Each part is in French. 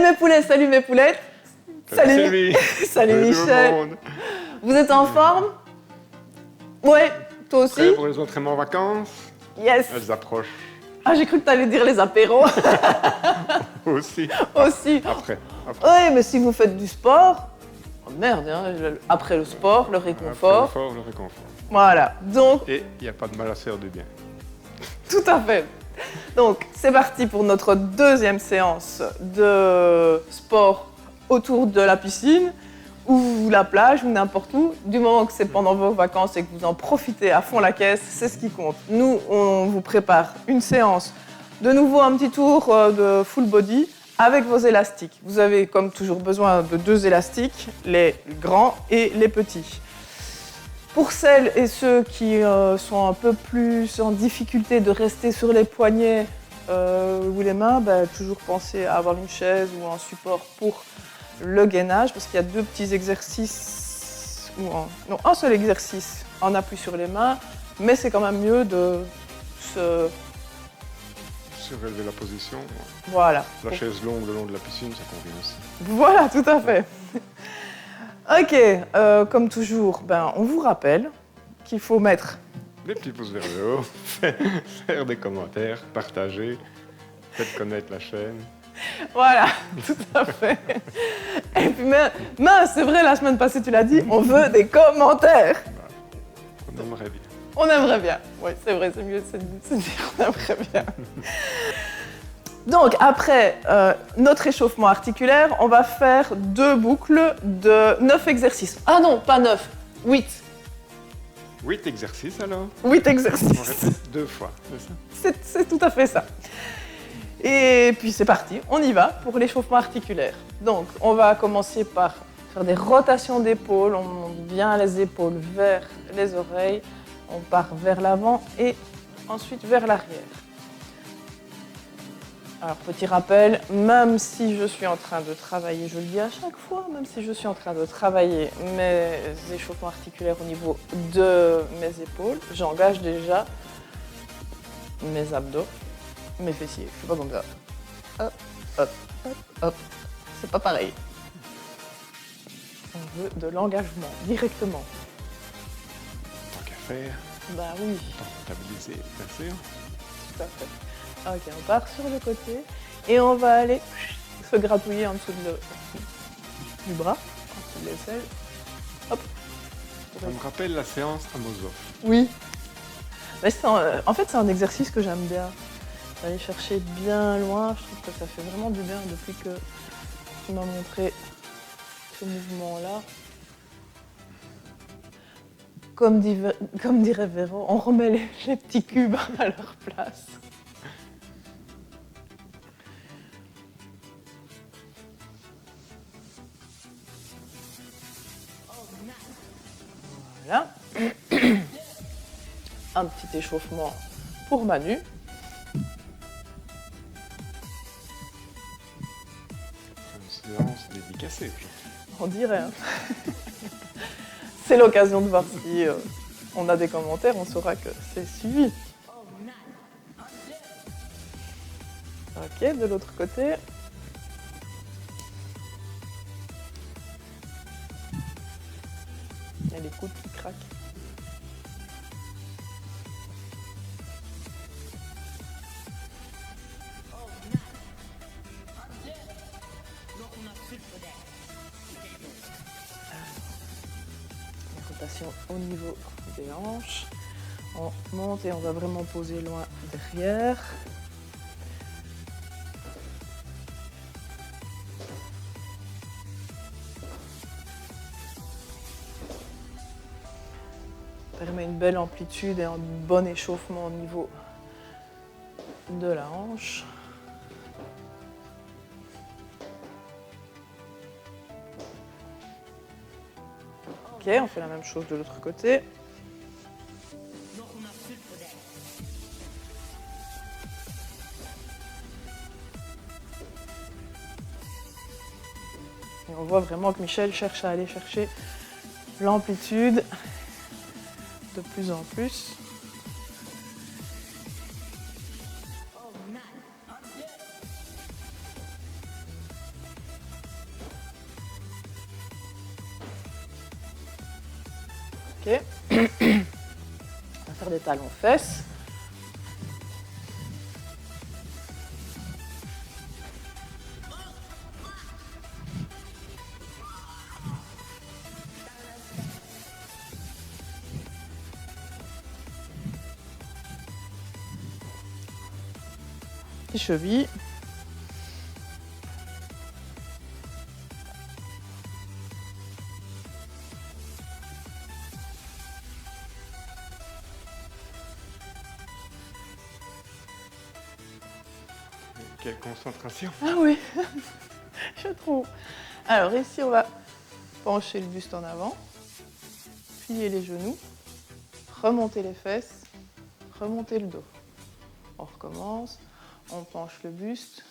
mes poulets, salut mes poulettes. Salut Sylvie. Salut Salut tout le Michel. monde. Vous êtes en forme? Ouais, toi aussi? Prêt pour les entraînements en vacances? Yes. Elles approchent. Ah, j'ai cru que tu allais dire les apéros. Aussi. Aussi. Après. Oui, mais si vous faites du sport, oh merde, hein, après le sport, le réconfort. Après le réconfort. Voilà, donc, Et il n'y a pas de mal à se faire du bien. tout à fait. Donc, c'est parti pour notre deuxième séance de sport autour de la piscine ou la plage ou n'importe où. Du moment que c'est pendant vos vacances et que vous en profitez à fond la caisse, c'est ce qui compte. Nous, on vous prépare une séance, de nouveau un petit tour de full body avec vos élastiques. Vous avez comme toujours besoin de 2 élastiques, les grands et les petits. Pour celles et ceux qui sont un peu plus en difficulté de rester sur les poignets ou les mains, toujours pensez à avoir une chaise ou un support pour le gainage, parce qu'il y a 2 petits exercices, non, un seul exercice en appui sur les mains, mais c'est quand même mieux de se... Surélever la position. Voilà. La chaise longue le long de la piscine, ça convient aussi. Voilà, tout à fait. Ok, comme toujours, on vous rappelle qu'il faut mettre... Des petits pouces vers le haut, faire des commentaires, partager, faites connaître la chaîne. Voilà, tout à fait. Et puis, mince, c'est vrai, la semaine passée, tu l'as dit, on veut des commentaires. On aimerait bien. On aimerait bien. Oui, c'est vrai, c'est mieux de dire on aimerait bien. Donc, après notre échauffement articulaire, on va faire 2 boucles de 9 exercices. Ah non, pas 9, 8. 8 exercices alors? 8 On exercices. répète 2 fois, c'est ça? C'est tout à fait ça. Et puis c'est parti, on y va pour l'échauffement articulaire. Donc on va commencer par faire des rotations d'épaules, on monte bien les épaules vers les oreilles, on part vers l'avant et ensuite vers l'arrière. Alors petit rappel, même si je suis en train de travailler, je le dis à chaque fois, même si je suis en train de travailler mes échauffements articulaires au niveau de mes épaules, j'engage déjà mes abdos, mes fessiers. Je suis pas comme ça. Hop, hop, hop, hop. C'est pas pareil. On veut de l'engagement, directement. Tant qu'à faire, Bah oui, tant stabiliser, bien sûr. tout à fait. Ok, on part sur le côté et on va aller se gratouiller en dessous du bras, en dessous de l'aisselle. Hop. Ça me rappelle la séance à Mozov. Oui. Mais en fait, c'est un exercice que j'aime bien. Aller chercher bien loin, je trouve que ça fait vraiment du bien depuis que tu m'as montré ce mouvement-là. Comme dirait Véro, on remet les petits cubes à leur place. Voilà. Un petit échauffement pour Manu. C'est une séance dédicacée. On dirait. Hein. C'est l'occasion de voir si on a des commentaires, on saura que c'est suivi. Ok, de l'autre côté. Il y a les coudes qui craquent. Rotation au niveau des hanches. On monte et on va vraiment poser loin derrière. Permet une belle amplitude et un bon échauffement au niveau de la hanche. Ok, on fait la même chose de l'autre côté. Et on voit vraiment que Michel cherche à aller chercher l'amplitude de plus en plus. Ok. On va faire des talons fesses. Les chevilles. Quelle concentration. Ah oui, je trouve. Alors ici, on va pencher le buste en avant, plier les genoux, remonter les fesses, remonter le dos. On recommence, on penche le buste,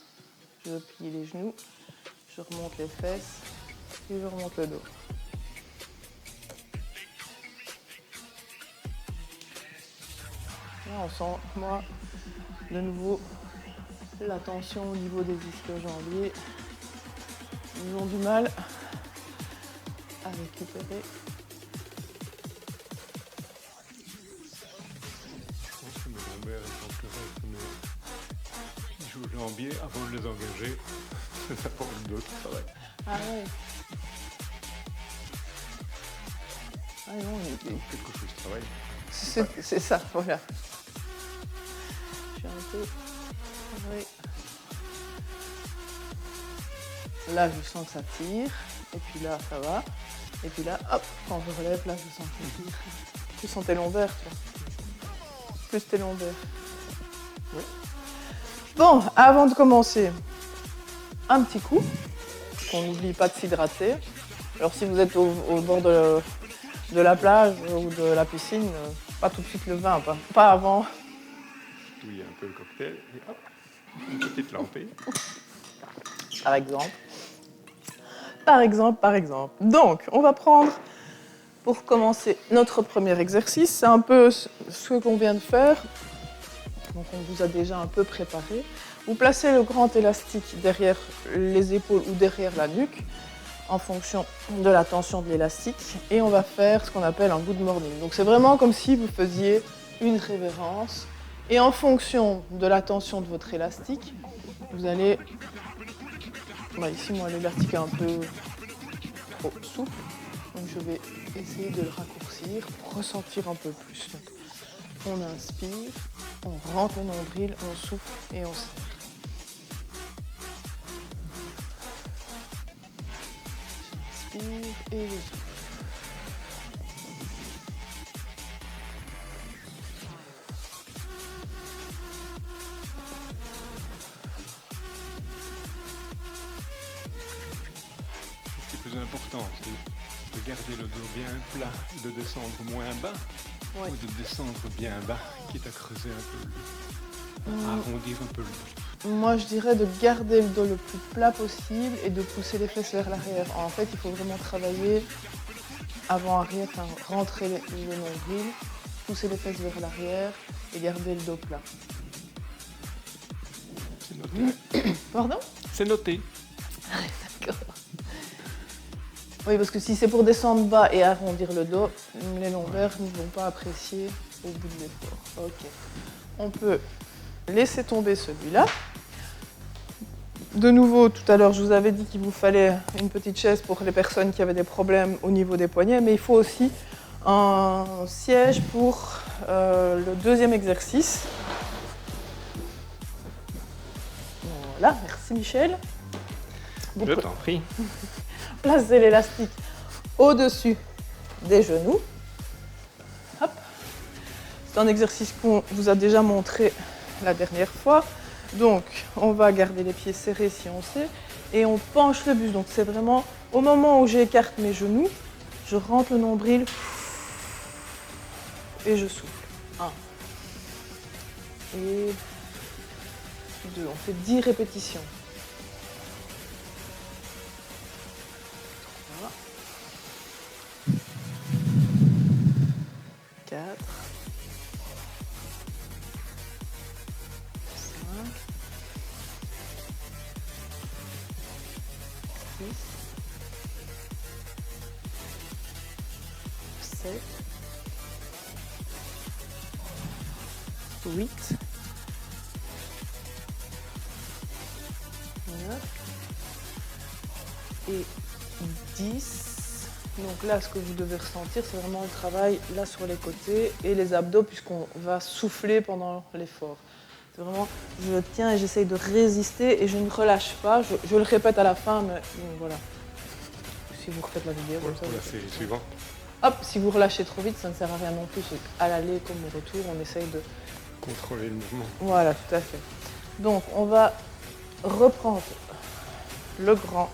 je plie les genoux, je remonte les fesses, puis je remonte le dos. Là, on sent, moi, de nouveau, la tension au niveau des ischio-jambiers. Ils ont du mal à récupérer. Je pense que mes lombaires sont plus raide que mes ischio-jambiers avant de les engager. C'est d'abord le dos qui travaille. Ah ouais. Ah non, Donc quelque chose travaille. c'est ça, voilà. Je suis un peu... Oui. Là, je sens que ça tire. Et puis là, ça va. Et puis là, hop, quand je relève, là, je sens que ça tire. Tu sens tes lombaires, toi. Plus tes lombaires. Oui. Bon, avant de commencer, un petit coup. Qu'on n'oublie pas de s'hydrater. Alors, si vous êtes au bord de la plage ou de la piscine, pas tout de suite le vin, pas avant. Touiller un peu le cocktail et hop, une petite lampée. Par exemple. Par exemple. Donc, on va prendre, pour commencer, notre premier exercice. C'est un peu ce qu'on vient de faire. Donc, on vous a déjà un peu préparé. Vous placez le grand élastique derrière les épaules ou derrière la nuque, en fonction de la tension de l'élastique. Et on va faire ce qu'on appelle un good morning. Donc, c'est vraiment comme si vous faisiez une révérence. Et en fonction de la tension de votre élastique, vous allez... ici, moi, l'élastique est un peu trop souple. Donc, je vais essayer de le raccourcir pour ressentir un peu plus. Donc, on inspire, on rentre le nombril, on souffle et on serre. J'inspire et je souffle. Ce qui est plus important, c'est de garder le dos bien plat, de descendre moins bas, Oui. ou de descendre bien bas, quitte à creuser un peu le dos, à arrondir un peu le dos. Moi, je dirais de garder le dos le plus plat possible et de pousser les fesses vers l'arrière. En fait, il faut vraiment travailler avant-arrière, enfin, rentrer le nombril, pousser les fesses vers l'arrière et garder le dos plat. C'est noté. Pardon? C'est noté. D'accord. Oui, parce que si c'est pour descendre bas et arrondir le dos, les lombaires ne vont pas apprécier au bout de l'effort. Ok. On peut laisser tomber celui-là. De nouveau, tout à l'heure, je vous avais dit qu'il vous fallait une petite chaise pour les personnes qui avaient des problèmes au niveau des poignets, mais il faut aussi un siège pour le deuxième exercice. Voilà, merci Michel. Vous Je t'en prie. placez l'élastique au-dessus des genoux. Hop. C'est un exercice qu'on vous a déjà montré la dernière fois. Donc, on va garder les pieds serrés si on sait, et on penche le buste. Donc, c'est vraiment au moment où j'écarte mes genoux, je rentre le nombril et je souffle. 1 et 2. On fait 10 répétitions. 3, 4, 5, 6, 7, 8, 9 et 10. Donc là, ce que vous devez ressentir, c'est vraiment le travail là sur les côtés et les abdos, puisqu'on va souffler pendant l'effort. C'est vraiment, je tiens et j'essaye de résister et je ne relâche pas. Je le répète à la fin, mais voilà. Si vous refaites la vidéo comme ça. Pour la série suivante. Hop, si vous relâchez trop vite, ça ne sert à rien non plus. À l'aller comme au retour, on essaye de Contrôler le mouvement. Voilà, tout à fait. Donc, on va reprendre le grand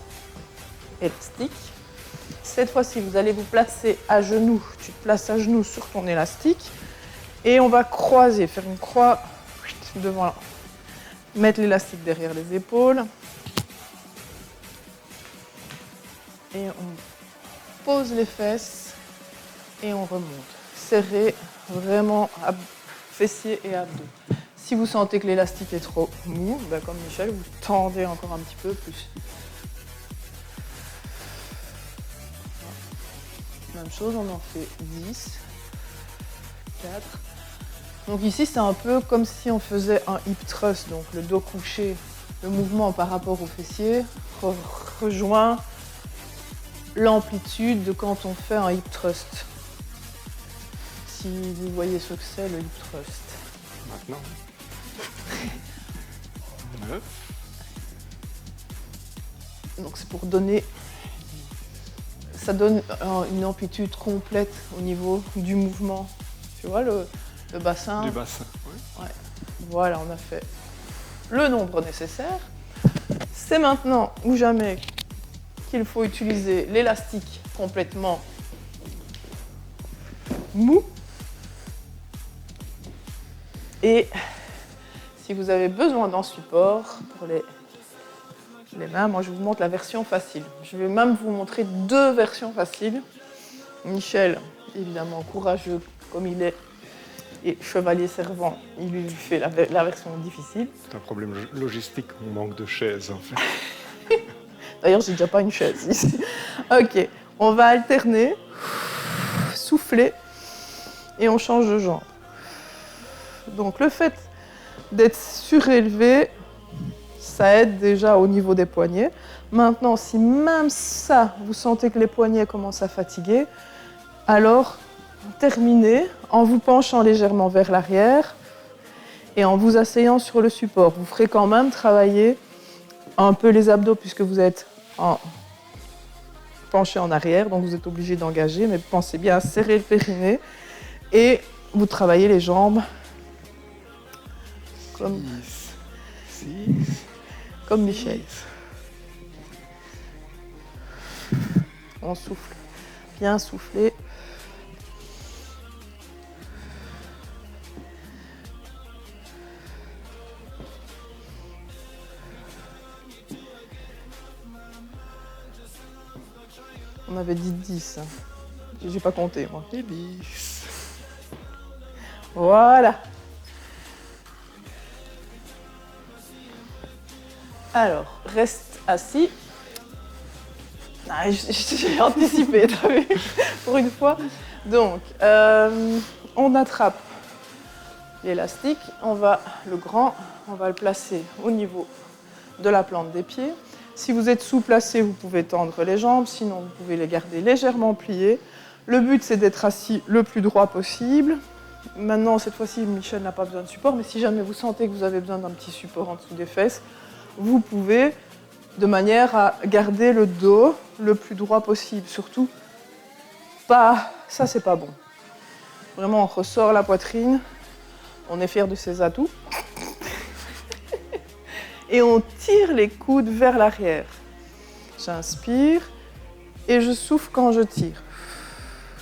élastique. Cette fois-ci, vous allez vous placer à genoux. Tu te places à genoux sur ton élastique. Et on va croiser, faire une croix devant. Mettre l'élastique derrière les épaules. Et on pose les fesses et on remonte. Serrez vraiment fessiers et abdos. Si vous sentez que l'élastique est trop mou, ben comme Michel, vous tendez encore un petit peu plus. Même chose, on en fait 10, 4. Donc ici, c'est un peu comme si on faisait un hip thrust, donc le dos couché, le mouvement par rapport au fessier rejoint l'amplitude de quand on fait un hip thrust. Si vous voyez ce que c'est, le hip thrust. Maintenant. 9. Donc c'est pour donner... Ça donne une amplitude complète au niveau du mouvement. Tu vois le bassin? Du bassin, oui. Ouais. Voilà, on a fait le nombre nécessaire. C'est maintenant ou jamais qu'il faut utiliser l'élastique complètement mou. Et si vous avez besoin d'un support pour les mains, moi je vous montre la version facile. Je vais même vous montrer 2 versions faciles. Michel, évidemment courageux comme il est, et chevalier servant, il lui fait la version difficile. C'est un problème logistique, on manque de chaises en fait. D'ailleurs, j'ai déjà pas une chaise ici. Ok, on va alterner, souffler, et on change de jambe. Donc le fait d'être surélevé, ça aide déjà au niveau des poignets. Maintenant, si même ça, vous sentez que les poignets commencent à fatiguer, alors terminez en vous penchant légèrement vers l'arrière et en vous asseyant sur le support. Vous ferez quand même travailler un peu les abdos puisque vous êtes penché en arrière, donc vous êtes obligé d'engager, mais pensez bien à serrer le périnée et vous travaillez les jambes comme 6, comme Michel. On souffle, bien souffler. On avait dit 10. J'ai pas compté, moi. et 10. Voilà. Alors, reste assis. Ah, j'ai anticipé, t'as vu, pour une fois. Donc, on attrape l'élastique. On va le placer au niveau de la plante des pieds. Si vous êtes sous-placé, vous pouvez tendre les jambes, sinon vous pouvez les garder légèrement pliées. Le but, c'est d'être assis le plus droit possible. Maintenant, cette fois-ci, Michel n'a pas besoin de support, mais si jamais vous sentez que vous avez besoin d'un petit support en dessous des fesses, vous pouvez, de manière à garder le dos le plus droit possible. Surtout, pas, ça c'est pas bon. Vraiment, on ressort la poitrine, on est fier de ses atouts. Et on tire les coudes vers l'arrière. J'inspire et je souffle quand je tire.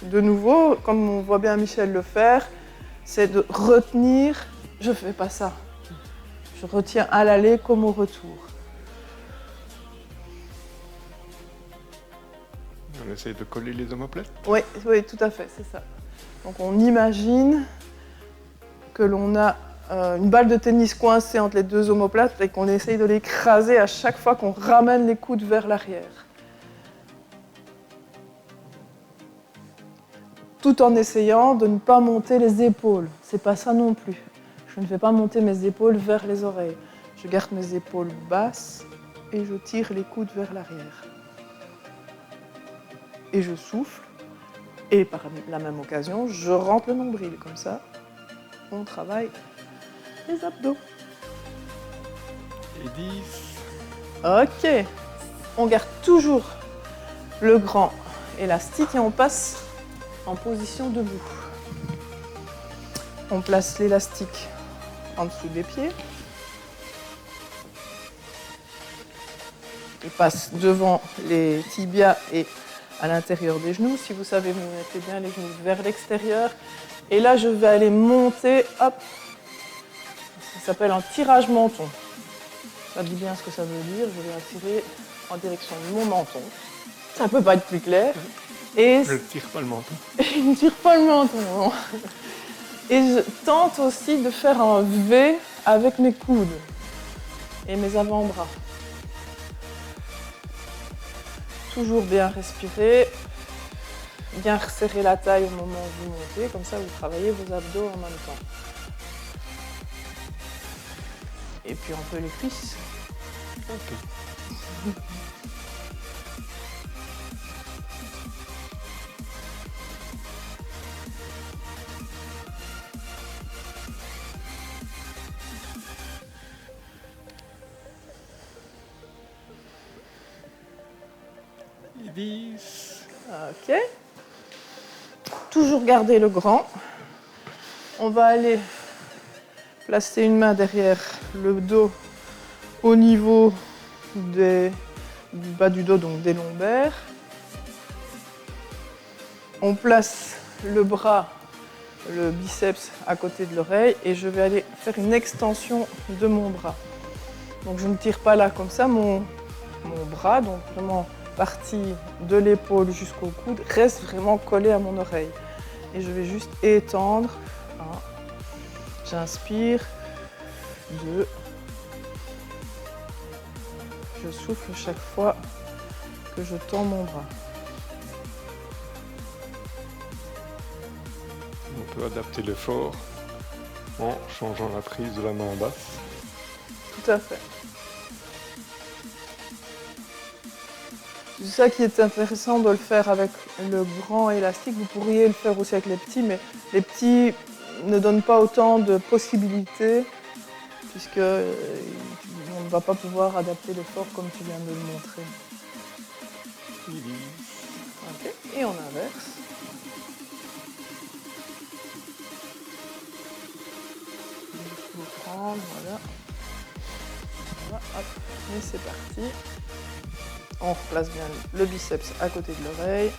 De nouveau, comme on voit bien Michel le faire, c'est de retenir. Je ne fais pas ça. Je retiens à l'aller comme au retour. On essaye de coller les omoplates. Oui, tout à fait, c'est ça. Donc on imagine que l'on a une balle de tennis coincée entre les 2 omoplates et qu'on essaye de l'écraser à chaque fois qu'on ramène les coudes vers l'arrière. Tout en essayant de ne pas monter les épaules. C'est pas ça non plus. Je ne fais pas monter mes épaules vers les oreilles. Je garde mes épaules basses et je tire les coudes vers l'arrière. Et je souffle. Et par la même occasion, je rentre le nombril. Comme ça, on travaille les abdos. Et 10. Ok. On garde toujours le grand élastique et on passe en position debout. On place l'élastique en dessous des pieds. Il passe devant les tibias et à l'intérieur des genoux. Si vous savez, vous mettez bien les genoux vers l'extérieur. Et là, je vais aller monter, hop. Ça s'appelle un tirage menton. Ça dit bien ce que ça veut dire. Je vais attirer en direction de mon menton. Ça ne peut pas être plus clair. Et Je ne tire pas le menton. je ne tire pas le menton, non. Et je tente aussi de faire un V avec mes coudes et mes avant-bras. Toujours bien respirer, bien resserrer la taille au moment où vous montez, comme ça vous travaillez vos abdos en même temps. Et puis un peu les cuisses. Ok. Et 10. Ok. Toujours garder le grand. On va aller placer une main derrière le dos au niveau du bas du dos, donc des lombaires. On place le bras, le biceps à côté de l'oreille et je vais aller faire une extension de mon bras. Donc je ne tire pas là comme ça, mon bras, donc vraiment partie de l'épaule jusqu'au coude, reste vraiment collé à mon oreille. Et je vais juste étendre. 1. J'inspire. 2. Je souffle chaque fois que je tends mon bras. On peut adapter l'effort en changeant la prise de la main basse. Tout à fait. C'est ça qui est intéressant de le faire avec le grand élastique. Vous pourriez le faire aussi avec les petits, mais les petits ne donnent pas autant de possibilités puisque on ne va pas pouvoir adapter l'effort comme tu viens de le montrer. Okay. Et on inverse. Il faut prendre, voilà. Voilà, hop, et c'est parti. On replace bien le biceps à côté de l'oreille.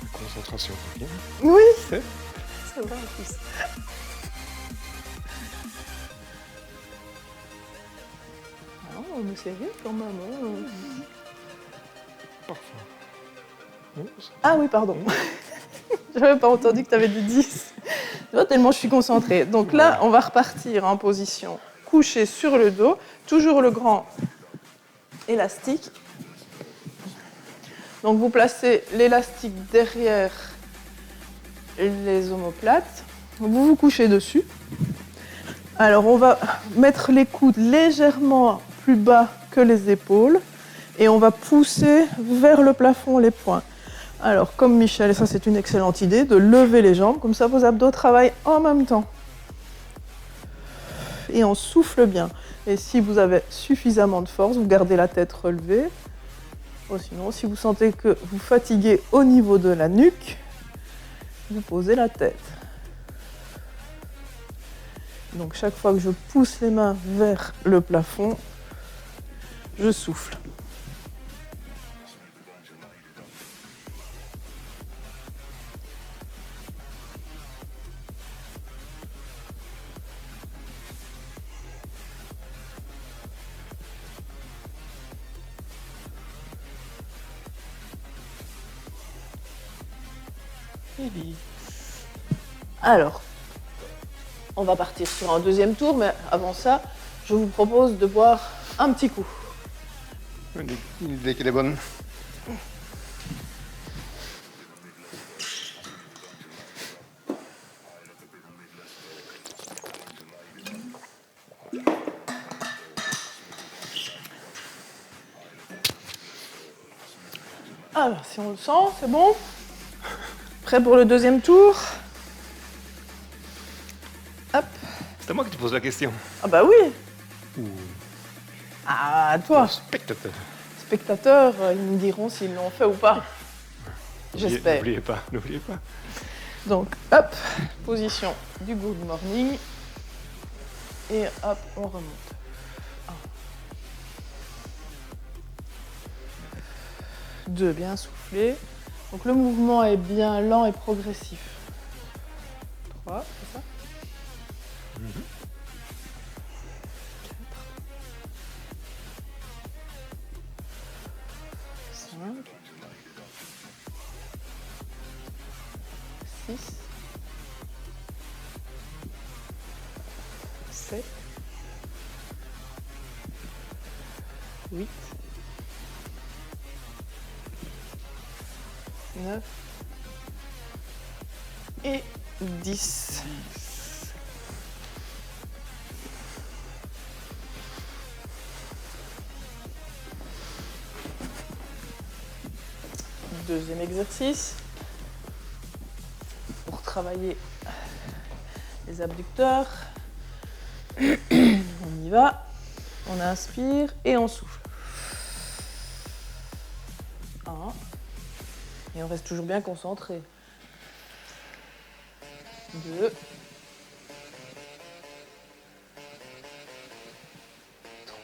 La concentration revient. Oui, C'est c'est vrai en plus. Ah, mais c'est vite quand même. Hein. parfois. Oui, Ah oui, pardon. J'avais pas entendu que tu avais dit 10. Tu vois, tellement je suis concentrée. Donc là, on va repartir en position couchée sur le dos. Toujours le grand élastique. Donc vous placez l'élastique derrière les omoplates. Vous vous couchez dessus. Alors on va mettre les coudes légèrement plus bas que les épaules et on va pousser vers le plafond les poings. Alors comme Michel, et ça c'est une excellente idée, de lever les jambes, comme ça vos abdos travaillent en même temps. Et on souffle bien. Et si vous avez suffisamment de force, vous gardez la tête relevée. Ou sinon, si vous sentez que vous fatiguez au niveau de la nuque, vous posez la tête. Donc chaque fois que je pousse les mains vers le plafond, je souffle. Alors, On va partir sur un deuxième tour, mais avant ça, je vous propose de boire un petit coup. Une idée qui est bonne. Alors, si on le sent, c'est bon. Prêt pour le deuxième tour? Hop. C'est à moi que tu poses la question. Ah bah oui. Ou Ah, toi. spectateur. Spectateurs, ils nous diront s'ils l'ont fait ou pas. J'espère. N'oubliez pas. Donc, hop, position du good morning. Et hop, on remonte. 1. 2, bien soufflé. Donc le mouvement est bien lent et progressif. 3, c'est ça? 5, 6, 7, 8, 9 et 10. Deuxième exercice. Pour travailler les abducteurs. On y va. On inspire et on souffle. 1. Et on reste toujours bien concentré. 2.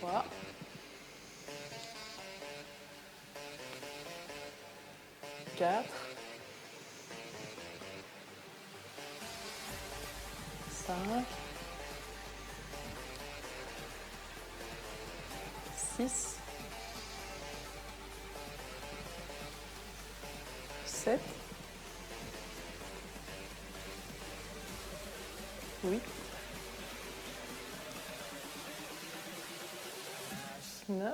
3. 4. 5. 6. 7. 8. 9.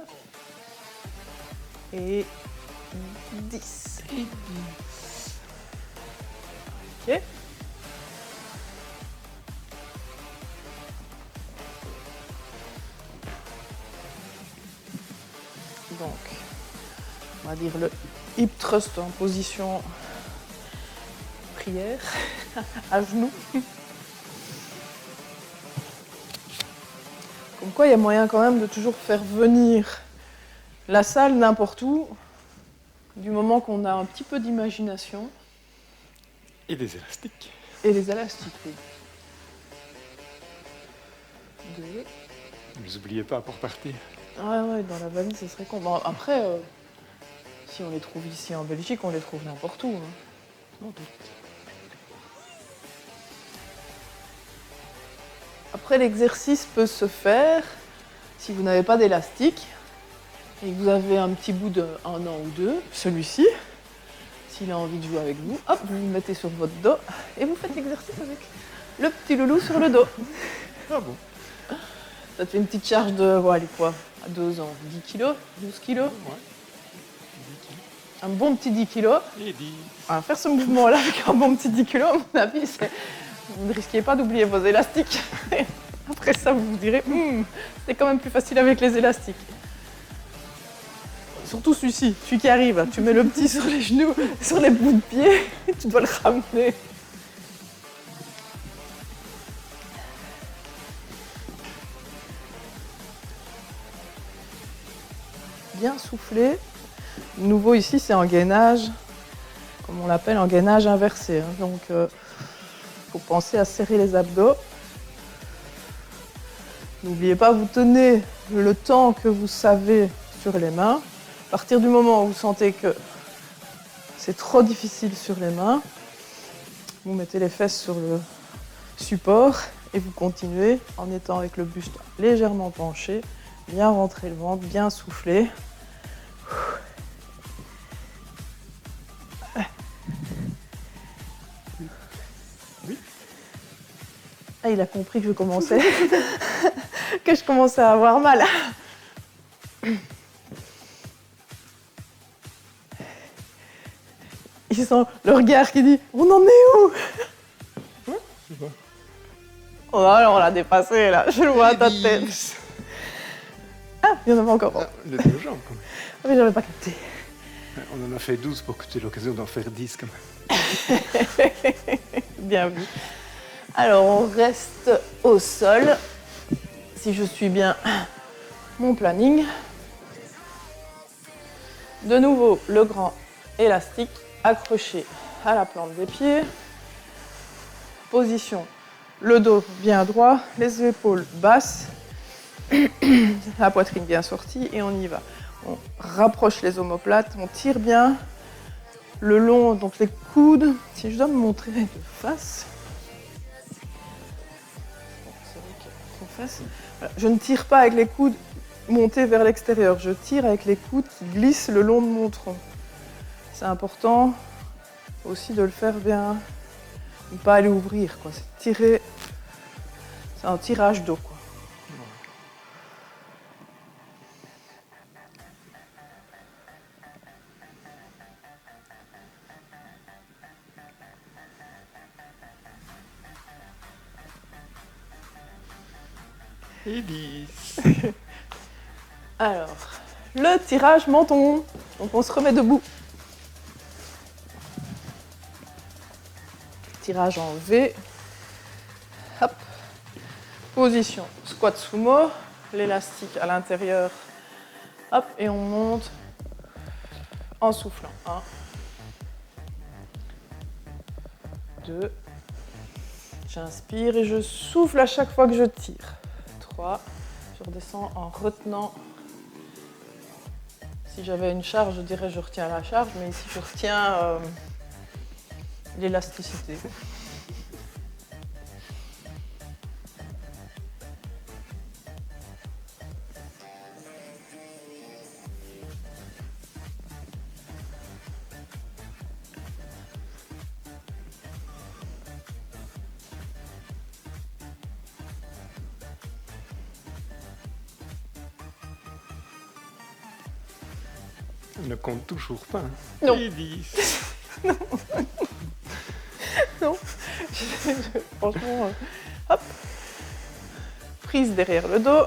Et 10. Ok. Donc, on va dire le hip thrust en position prière, à genoux. Comme quoi, il y a moyen quand même de toujours faire venir la salle n'importe où, du moment qu'on a un petit peu d'imagination. Et des élastiques. Et les élastiques, oui. 2. Ne les oubliez pas pour partir. Ah ouais, dans la valise, ce serait con. Bon, après, si on les trouve ici en Belgique, on les trouve n'importe où. Hein. Sans doute. Après, l'exercice peut se faire si vous n'avez pas d'élastique et que vous avez un petit bout de 1 an ou 2, celui-ci, s'il a envie de jouer avec vous, hop, vous le mettez sur votre dos et vous faites l'exercice avec le petit loulou sur le dos. Ah bon? Ça te fait une petite charge de, bon, allez quoi, à 2 ans, 10 kilos, 12 kilos, Ouais. un bon petit 10 kilos. Et 10. Alors, faire ce mouvement-là avec un bon petit 10 kilos, à mon avis, vous ne risquez pas d'oublier vos élastiques. Après ça, vous vous direz, c'est quand même plus facile avec les élastiques. Surtout celui-ci, celui qui arrive, tu mets le petit sur les genoux, sur les bouts de pied, tu dois le ramener. Bien soufflé. De nouveau ici, c'est en gainage, comme on l'appelle, en gainage inversé. Hein. Donc, faut penser à serrer les abdos. N'oubliez pas, vous tenez le temps que vous savez sur les mains. À partir du moment où vous sentez que c'est trop difficile sur les mains, vous mettez les fesses sur le support et vous continuez en étant avec le buste légèrement penché, bien rentrer le ventre, bien souffler. Ah, il a compris que je commençais à avoir mal. Il sent le regard qui dit « On en est où ?» Oh là, on l'a dépassé là, je le vois à ta tête. Ah, il y en avait encore. Ah, les 2 jambes quand même. Ah, mais j'avais pas capté. On en a fait 12 pour que tu aies l'occasion d'en faire 10 quand même. Bien vu. Alors, on reste au sol. Si je suis bien mon planning. De nouveau, le grand élastique accroché à la plante des pieds. Position, le dos bien droit, les épaules basses, la poitrine bien sortie et on y va. On rapproche les omoplates, on tire bien le long, donc les coudes. Si je dois me montrer de face, voilà. Je ne tire pas avec les coudes montés vers l'extérieur, je tire avec les coudes qui glissent le long de mon tronc. C'est important aussi de le faire bien, ne pas aller ouvrir, quoi. C'est tirer, c'est un tirage d'eau, quoi. Et 10. Alors, le tirage menton. Donc on se remet debout. Tirage en V. Hop. Position squat sumo. L'élastique à l'intérieur. Hop, et on monte en soufflant. 1, 2. J'inspire et je souffle à chaque fois que je tire. 3. Je redescends en retenant. Si j'avais une charge, je dirais je retiens la charge, mais ici je retiens l'élasticité. On ne compte toujours pas. Hein. Non. Et 10. Non. Franchement, hop. Prise derrière le dos.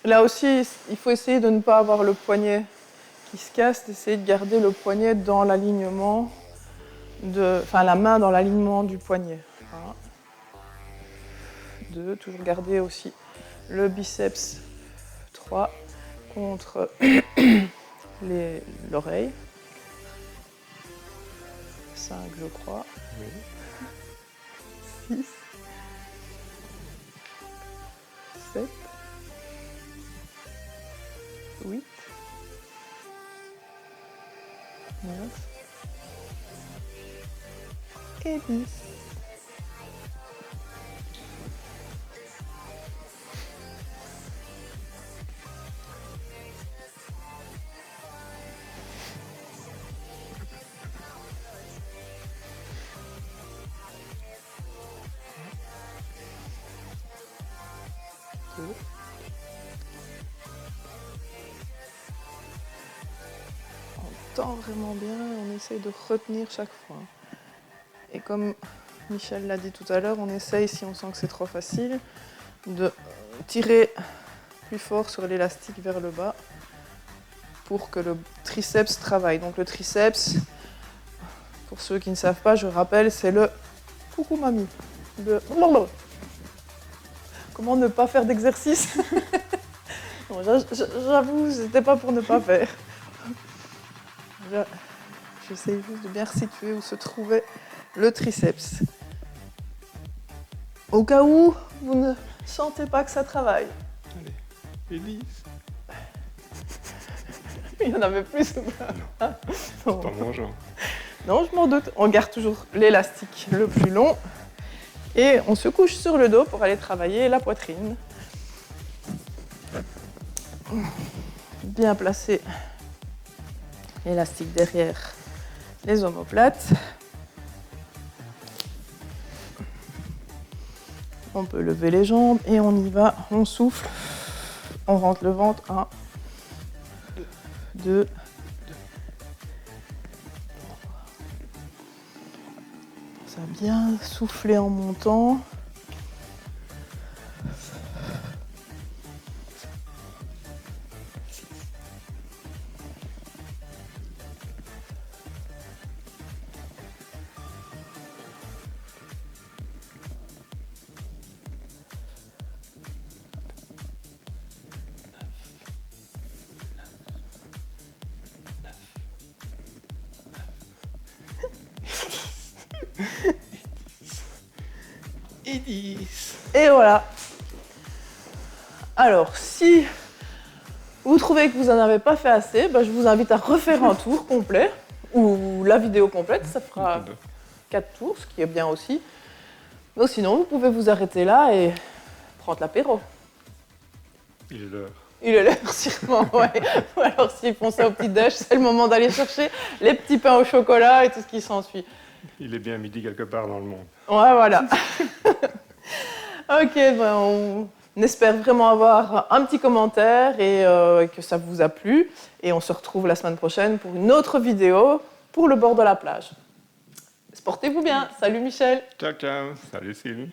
Là aussi, il faut essayer de ne pas avoir le poignet qui se casse, d'essayer de garder le poignet dans l'alignement, la main dans l'alignement du poignet. 1, 2, toujours garder aussi le biceps. 3, contre l'oreille. 5, je crois. Oui. 6, 7, 8, 9 et 10. On tend vraiment bien, on essaye de retenir chaque fois. Et comme Michel l'a dit tout à l'heure, on essaye, si on sent que c'est trop facile, de tirer plus fort sur l'élastique vers le bas pour que le triceps travaille. Donc le triceps, pour ceux qui ne savent pas, je rappelle, c'est le coucou mamie. Comment ne pas faire d'exercice? J'avoue, c'était pas pour ne pas faire. J'essaye juste de bien resituer où se trouvait le triceps. Au cas où vous ne sentez pas que ça travaille. Allez, et 10. Il y en avait plus ou pas? Non, pas mangeant. Non, je m'en doute. On garde toujours l'élastique le plus long. Et on se couche sur le dos pour aller travailler la poitrine. Bien placer l'élastique derrière les omoplates. On peut lever les jambes et on y va, on souffle, on rentre le ventre, 1, 2, ça a bien souffler en montant. Et 10. Et voilà. Alors, si vous trouvez que vous n'en avez pas fait assez, je vous invite à refaire un tour complet, ou la vidéo complète, ça fera 4 tours, ce qui est bien aussi. Mais sinon, vous pouvez vous arrêter là et prendre l'apéro. Il est l'heure. Il est l'heure, sûrement, ouais. Ou alors, s'ils font ça au petit-déj, c'est le moment d'aller chercher les petits pains au chocolat et tout ce qui s'ensuit. Il est bien midi quelque part dans le monde. Ouais, voilà. Ok, on espère vraiment avoir un petit commentaire et que ça vous a plu. Et on se retrouve la semaine prochaine pour une autre vidéo pour le bord de la plage. Portez-vous bien. Salut Michel. Ciao, ciao. Salut Sylvie.